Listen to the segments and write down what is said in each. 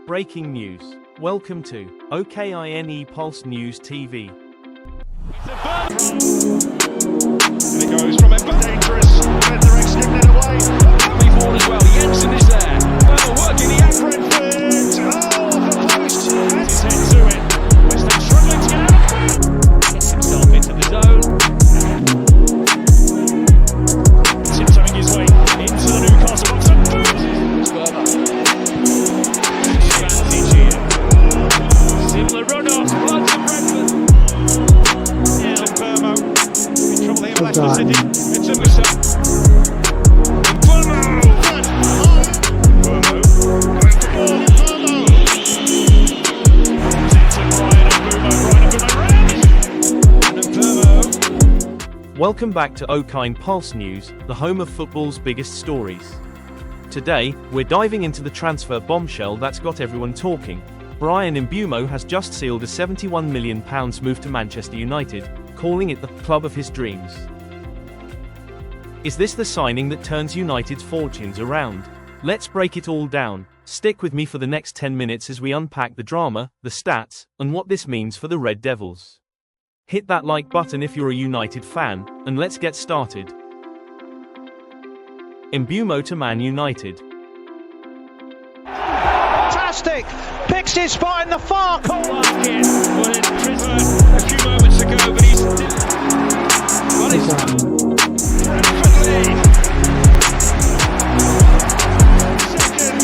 Breaking news. Welcome to OKINE Pulse News TV. And it goes from Mbappe, dangerous. Benderek skipping it away. Happy ball as well. Jensen is there. Working the act. Brentford. Oh, off the post. And his head to it. West Ham struggling to get out. Gets himself into the zone. Tiptoeing his way into the Newcastle box. And boom! Advantage here. Similar run-off. Runs to Brentford. Yeah, MBEUMO. In trouble here, Leicester City. It's a miss-up. Welcome back to OKINE Pulse News, the home of football's biggest stories. Today, we're diving into the transfer bombshell that's got everyone talking. Bryan Mbeumo has just sealed a £71 million move to Manchester United, calling it the club of his dreams. Is this the signing that turns United's fortunes around? Let's break it all down. Stick with me for the next 10 minutes as we unpack the drama, the stats, and what this means for the Red Devils. Hit that like button if you're a United fan, and let's get started. Mbeumo to Man United. Fantastic! Picks his spot in the far corner. Well, it's Brentford a few moments ago, but he's still... Well, it's Brentford lead. Second.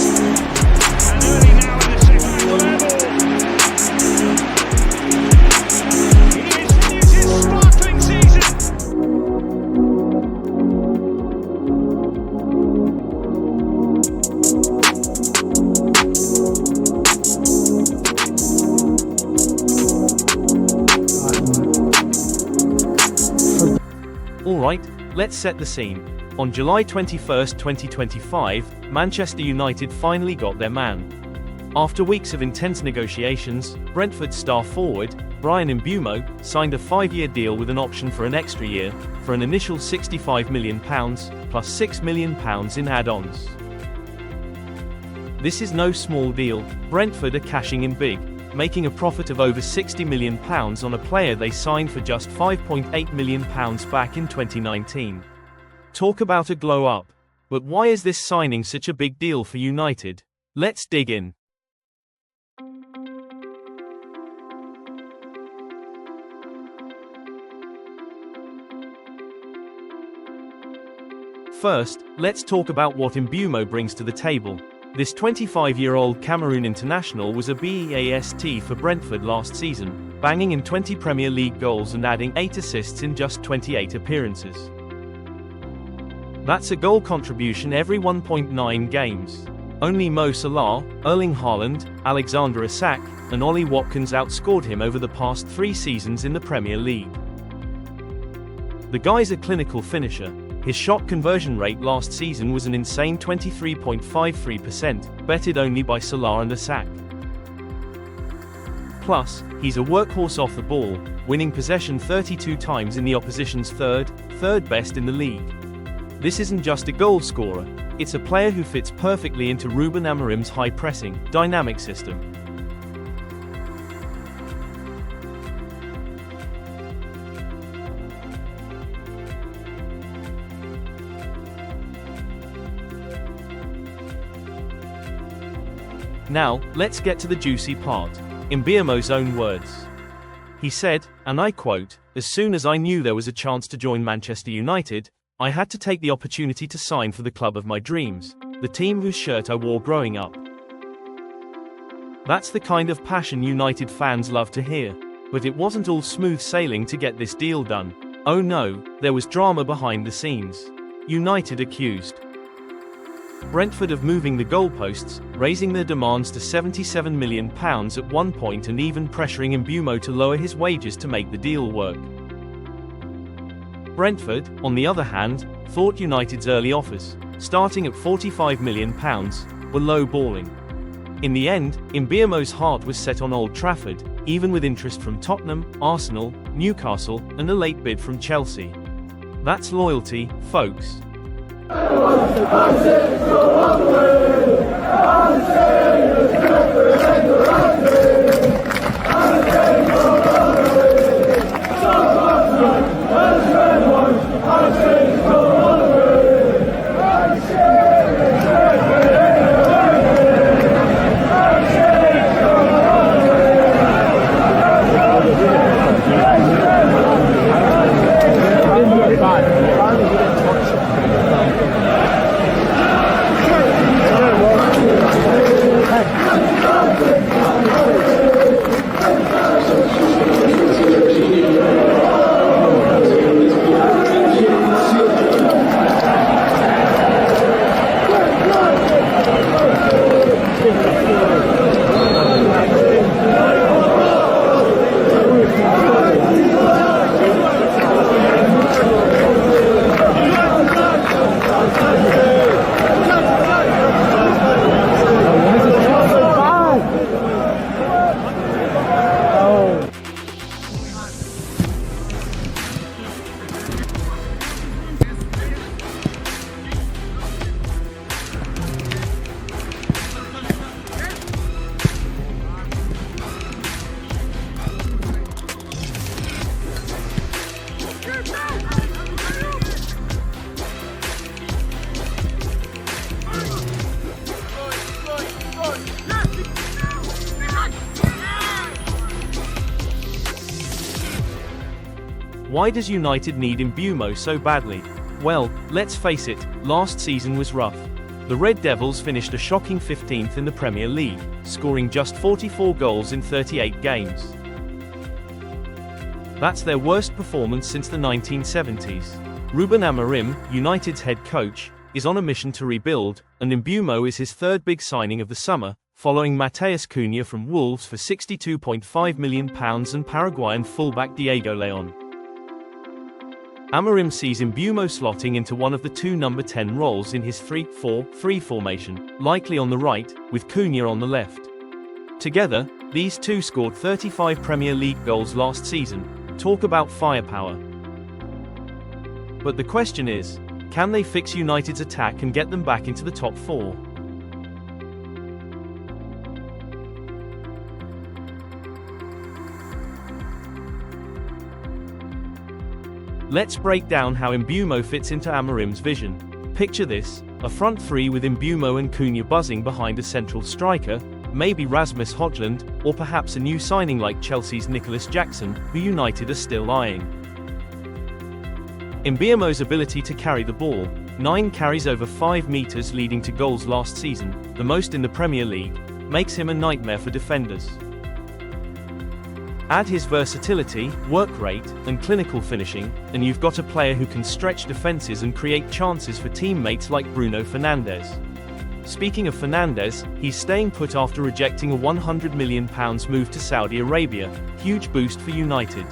And early now in the second level. He continues his sparkling season. Alright, let's set the scene. On July 21, 2025, Manchester United finally got their man. After weeks of intense negotiations, Brentford star forward, Bryan Mbeumo, signed a 5-year deal with an option for an extra year, for an initial £65 million, plus £6 million in add-ons. This is no small deal. Brentford are cashing in big, making a profit of over £60 million on a player they signed for just £5.8 million back in 2019. Talk about a glow-up. But why is this signing such a big deal for United? Let's dig in. First, let's talk about what Mbeumo brings to the table. This 25-year-old Cameroon international was a BEAST for Brentford last season, banging in 20 Premier League goals and adding 8 assists in just 28 appearances. That's a goal contribution every 1.9 games. Only Mo Salah, Erling Haaland, Alexander Isak, and Ollie Watkins outscored him over the past 3 seasons in the Premier League. The guy's a clinical finisher. His shot conversion rate last season was an insane 23.53%, betted only by Salah and Isak. Plus, he's a workhorse off the ball, winning possession 32 times in the opposition's third best in the league. This isn't just a goal scorer, it's a player who fits perfectly into Ruben Amorim's high-pressing, dynamic system. Now, let's get to the juicy part. Mbeumo's own words. He said, and I quote, "As soon as I knew there was a chance to join Manchester United, I had to take the opportunity to sign for the club of my dreams, the team whose shirt I wore growing up." That's the kind of passion United fans love to hear. But it wasn't all smooth sailing to get this deal done. Oh no, there was drama behind the scenes. United accused Brentford of moving the goalposts, raising their demands to £77 million at one point and even pressuring Mbeumo to lower his wages to make the deal work. Brentford, on the other hand, thought United's early offers, starting at £45 million, were low-balling. In the end, Mbeumo's heart was set on Old Trafford, even with interest from Tottenham, Arsenal, Newcastle, and a late bid from Chelsea. That's loyalty, folks. Why does United need MBEUMO so badly? Well, let's face it, last season was rough. The Red Devils finished a shocking 15th in the Premier League, scoring just 44 goals in 38 games. That's their worst performance since the 1970s. Ruben Amorim, United's head coach, is on a mission to rebuild, and MBEUMO is his third big signing of the summer, following Matheus Cunha from Wolves for £62.5 million and Paraguayan fullback Diego León. Amorim sees MBEUMO slotting into one of the two number 10 roles in his 3-4-3 formation, likely on the right, with Cunha on the left. Together, these two scored 35 Premier League goals last season. Talk about firepower. But the question is, can they fix United's attack and get them back into the top 4? Let's break down how MBEUMO fits into Amorim's vision. Picture this, a front three with MBEUMO and Cunha buzzing behind a central striker, maybe Rasmus Højlund, or perhaps a new signing like Chelsea's Nicholas Jackson, who United are still eyeing. MBEUMO's ability to carry the ball, 9 carries over 5 meters leading to goals last season, the most in the Premier League, makes him a nightmare for defenders. Add his versatility, work rate, and clinical finishing, and you've got a player who can stretch defenses and create chances for teammates like Bruno Fernandes. Speaking of Fernandes, he's staying put after rejecting a £100 million move to Saudi Arabia, huge boost for United.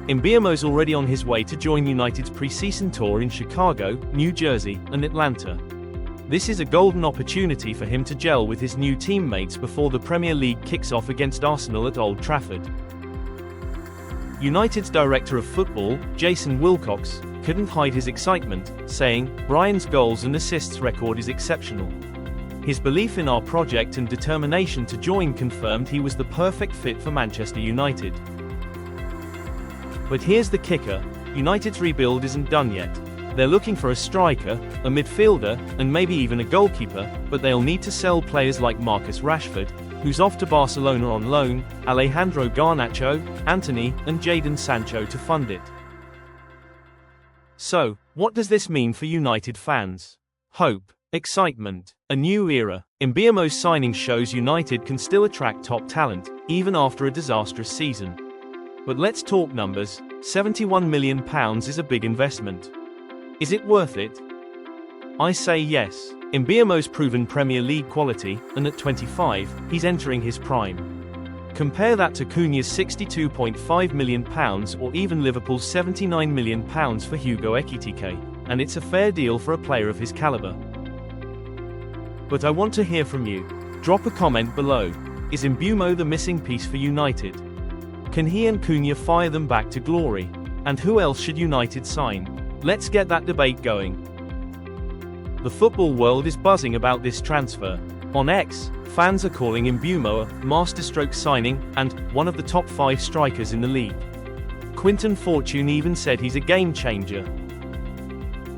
MBEUMO's already on his way to join United's pre-season tour in Chicago, New Jersey, and Atlanta. This is a golden opportunity for him to gel with his new teammates before the Premier League kicks off against Arsenal at Old Trafford. United's director of football, Jason Wilcox, couldn't hide his excitement, saying, "Brian's goals and assists record is exceptional. His belief in our project and determination to join confirmed he was the perfect fit for Manchester United." But here's the kicker, United's rebuild isn't done yet. They're looking for a striker, a midfielder, and maybe even a goalkeeper, but they'll need to sell players like Marcus Rashford, who's off to Barcelona on loan, Alejandro Garnacho, Antony, and Jadon Sancho to fund it. So, what does this mean for United fans? Hope, excitement, a new era. MBEUMO'S signing shows United can still attract top talent, even after a disastrous season. But let's talk numbers. £71 million is a big investment. Is it worth it? I say yes. MBEUMO'S proven Premier League quality, and at 25, he's entering his prime. Compare that to Cunha's £62.5 million or even Liverpool's £79 million for Hugo Ekitike, and it's a fair deal for a player of his caliber. But I want to hear from you. Drop a comment below. Is MBEUMO the missing piece for United? Can he and Cunha fire them back to glory? And who else should United sign? Let's get that debate going. The football world is buzzing about this transfer. On X, fans are calling MBEUMO a masterstroke signing and one of the top 5 strikers in the league. Quinton Fortune even said he's a game changer.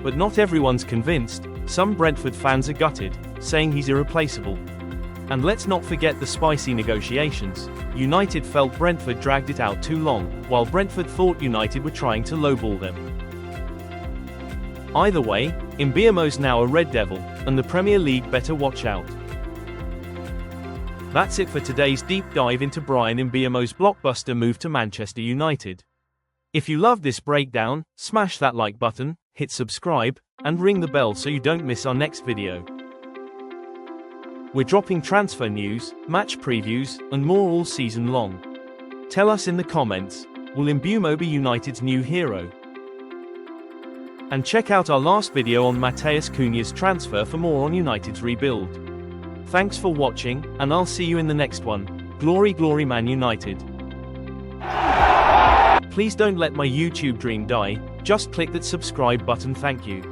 But not everyone's convinced. Some Brentford fans are gutted, saying he's irreplaceable. And let's not forget the spicy negotiations. United felt Brentford dragged it out too long, while Brentford thought United were trying to lowball them. Either way, MBEUMO's now a Red Devil, and the Premier League better watch out. That's it for today's deep dive into Bryan MBEUMO's blockbuster move to Manchester United. If you loved this breakdown, smash that like button, hit subscribe, and ring the bell so you don't miss our next video. We're dropping transfer news, match previews, and more all season long. Tell us in the comments, will MBEUMO be United's new hero? And check out our last video on Matheus Cunha's transfer for more on United's rebuild. Thanks for watching, and I'll see you in the next one. Glory, glory, Man United. Please don't let my YouTube dream die, just click that subscribe button, thank you.